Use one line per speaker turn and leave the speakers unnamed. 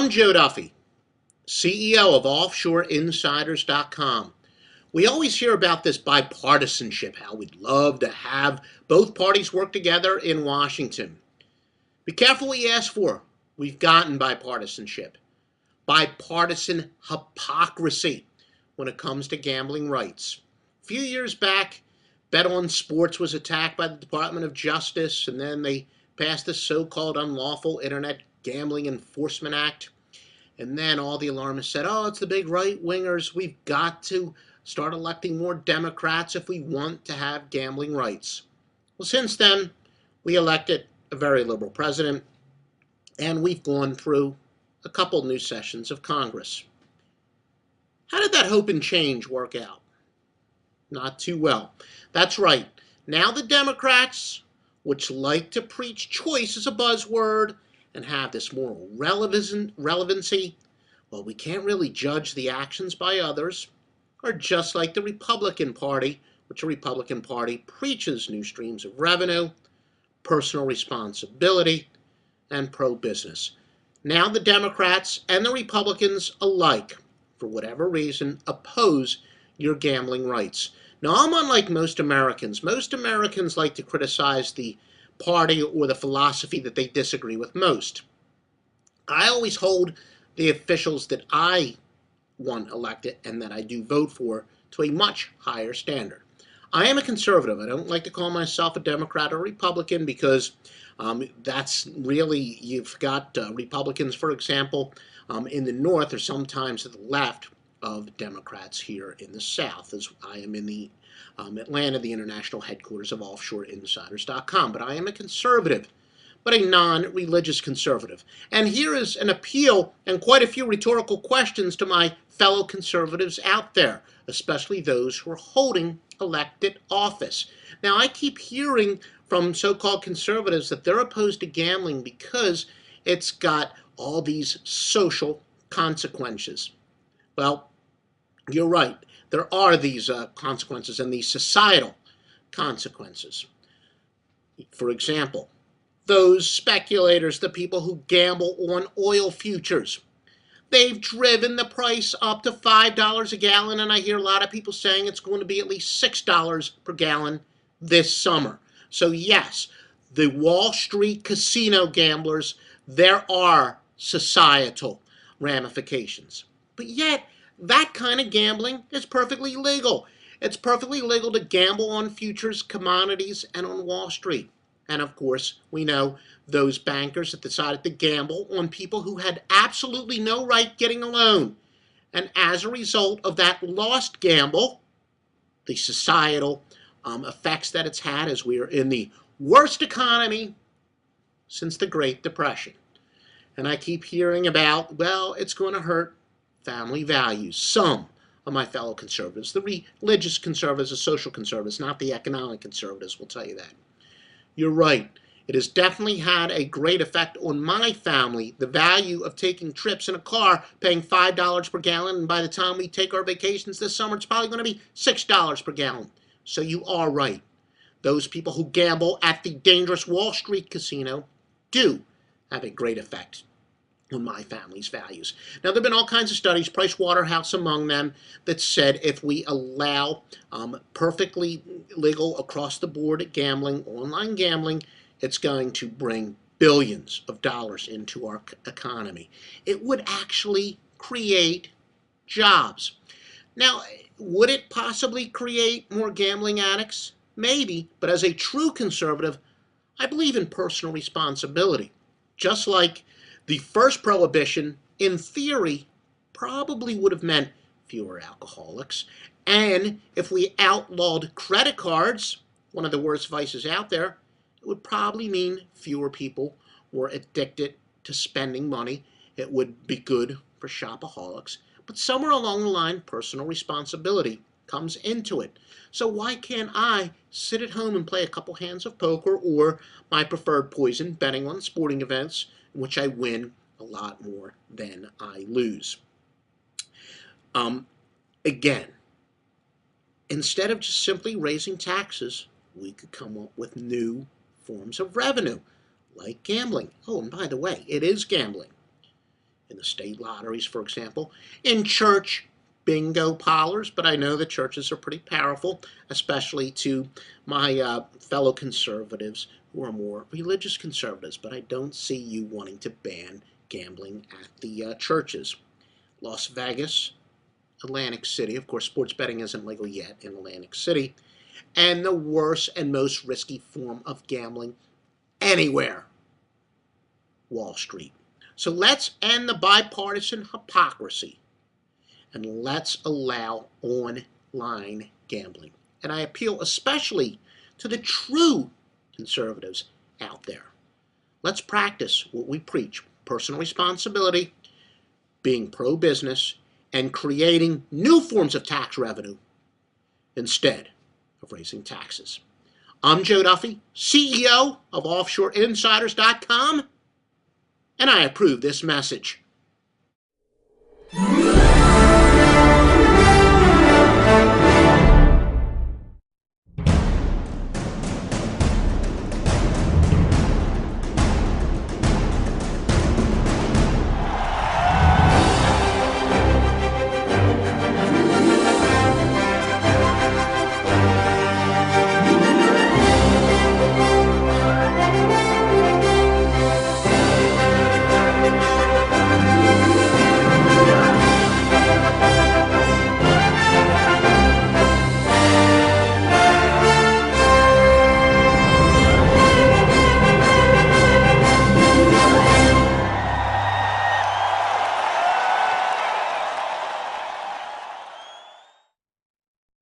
I'm Joe Duffy, CEO of OffshoreInsiders.com. We always hear about this bipartisanship, how we'd love to have both parties work together in Washington. Be careful what you ask for. We've gotten bipartisanship. Bipartisan hypocrisy when it comes to gambling rights. A few years back, Bet on Sports was attacked by the Department of Justice, and then they passed the so-called Unlawful Internet Gambling Enforcement Act. And then all the alarmists said, oh, it's the big right-wingers. We've got to start electing more Democrats if we want to have gambling rights. Well, since then, we elected a very liberal president, and we've gone through a couple new sessions of Congress. How did that hope and change work out? Not too well. That's right. Now the Democrats, which like to preach choice as a buzzword and have this moral relevancy, well, we can't really judge the actions by others, are just like the Republican Party, which the Republican Party preaches new streams of revenue, personal responsibility, and pro-business. Now the Democrats and the Republicans alike, for whatever reason, oppose your gambling rights. Now, I'm unlike most Americans. Most Americans like to criticize the party or the philosophy that they disagree with most. I always hold the officials that I want elected and that I do vote for to a much higher standard. I am a conservative. I don't like to call myself a Democrat or Republican because that's really, you've got Republicans, for example, in the North or sometimes to the left of Democrats here in the South, as I am in the Atlanta, the international headquarters of OffshoreInsiders.com. But I am a conservative, but a non-religious conservative. And here is an appeal and quite a few rhetorical questions to my fellow conservatives out there, especially those who are holding elected office. Now, I keep hearing from so-called conservatives that they're opposed to gambling because it's got all these social consequences. Well, you're right. There are these consequences and these societal consequences. For example, those speculators, the people who gamble on oil futures, they've driven the price up to $5 a gallon, and I hear a lot of people saying it's going to be at least $6 per gallon this summer. So yes, the Wall Street casino gamblers, there are societal ramifications. But yet, that kind of gambling is perfectly legal. It's perfectly legal to gamble on futures, commodities, and on Wall Street. And of course, we know those bankers that decided to gamble on people who had absolutely no right getting a loan. And as a result of that lost gamble, the societal effects that it's had as we are in the worst economy since the Great Depression. And I keep hearing about, well, it's going to hurt family values. Some of my fellow conservatives, the religious conservatives, the social conservatives, not the economic conservatives, will tell you that. You're right. It has definitely had a great effect on my family, the value of taking trips in a car, paying $5 per gallon, and by the time we take our vacations this summer, it's probably going to be $6 per gallon. So you are right. Those people who gamble at the dangerous Wall Street casino do have a great effect on my family's values. Now, there have been all kinds of studies, Pricewaterhouse among them, that said if we allow perfectly legal across the board gambling, online gambling, it's going to bring billions of dollars into our economy. It would actually create jobs. Now, would it possibly create more gambling addicts? Maybe, but as a true conservative, I believe in personal responsibility. Just like the first prohibition, in theory, probably would have meant fewer alcoholics. And if we outlawed credit cards, one of the worst vices out there, it would probably mean fewer people were addicted to spending money. It would be good for shopaholics. But somewhere along the line, personal responsibility comes into it. So why can't I sit at home and play a couple hands of poker or my preferred poison, betting on sporting events, in which I win a lot more than I lose? Again, instead of just simply raising taxes, we could come up with new forms of revenue, like gambling. Oh, and by the way, it is gambling. in the state lotteries, for example, in church bingo parlors, but I know the churches are pretty powerful, especially to my fellow conservatives who are more religious conservatives, but I don't see you wanting to ban gambling at the churches. Las Vegas, Atlantic City, of course sports betting isn't legal yet in Atlantic City, and the worst and most risky form of gambling anywhere, Wall Street. So let's end the bipartisan hypocrisy and let's allow online gambling. And I appeal especially to the true conservatives out there. Let's practice what we preach: personal responsibility, being pro-business, and creating new forms of tax revenue instead of raising taxes. I'm Joe Duffy, CEO of offshoreinsiders.com, and I approve this message.